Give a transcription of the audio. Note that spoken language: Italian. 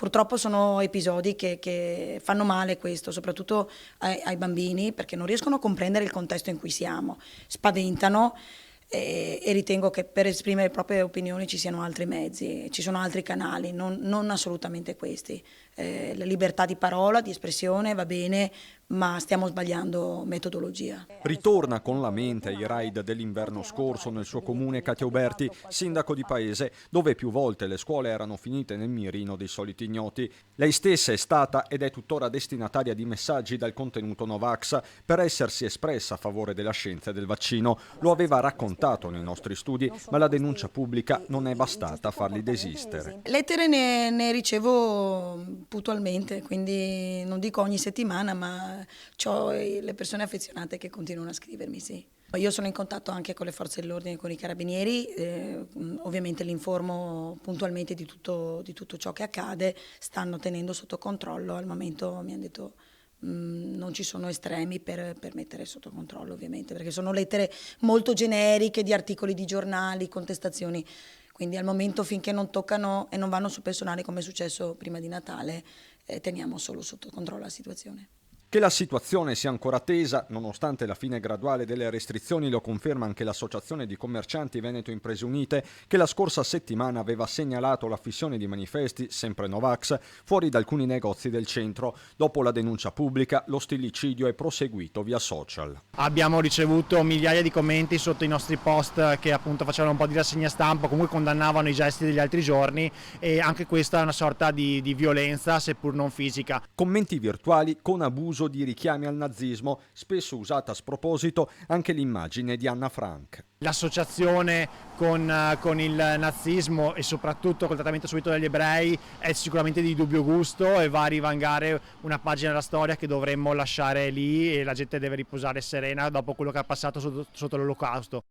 Purtroppo sono episodi che fanno male questo, soprattutto ai bambini, perché non riescono a comprendere il contesto in cui siamo, spaventano e ritengo che per esprimere le proprie opinioni ci siano altri mezzi, ci sono altri canali, non assolutamente questi. La libertà di parola, di espressione va bene, ma stiamo sbagliando metodologia. Ritorna con la mente ai raid dell'inverno scorso nel suo comune Katia Uberti, sindaco di paese, dove più volte le scuole erano finite nel mirino dei soliti ignoti. Lei stessa è stata ed è tuttora destinataria di messaggi dal contenuto Novax per essersi espressa a favore della scienza e del vaccino. Lo aveva raccontato nei nostri studi, ma la denuncia pubblica non è bastata a farli desistere. Lettere ne ricevo puntualmente, quindi non dico ogni settimana, ma ho le persone affezionate che continuano a scrivermi, sì. Io sono in contatto anche con le forze dell'ordine, con i carabinieri, ovviamente li informo puntualmente di tutto ciò che accade, stanno tenendo sotto controllo, al momento mi hanno detto non ci sono estremi per mettere sotto controllo, ovviamente, perché sono lettere molto generiche di articoli di giornali, contestazioni. Quindi al momento, finché non toccano e non vanno sul personale, come è successo prima di Natale, teniamo solo sotto controllo la situazione. Che la situazione sia ancora tesa, nonostante la fine graduale delle restrizioni, lo conferma anche l'Associazione di Commercianti Veneto Imprese Unite, che la scorsa settimana aveva segnalato la fissione di manifesti, sempre Novax, fuori da alcuni negozi del centro. Dopo la denuncia pubblica, lo stillicidio è proseguito via social. Abbiamo ricevuto migliaia di commenti sotto i nostri post che appunto facevano un po' di rassegna stampa, comunque condannavano i gesti degli altri giorni, e anche questa è una sorta di violenza, seppur non fisica. Commenti virtuali con abuso di richiami al nazismo, spesso usata a sproposito anche l'immagine di Anna Frank. L'associazione con il nazismo e soprattutto col trattamento subito dagli ebrei è sicuramente di dubbio gusto e va a rivangare una pagina della storia che dovremmo lasciare lì, e la gente deve riposare serena dopo quello che ha passato sotto l'Olocausto.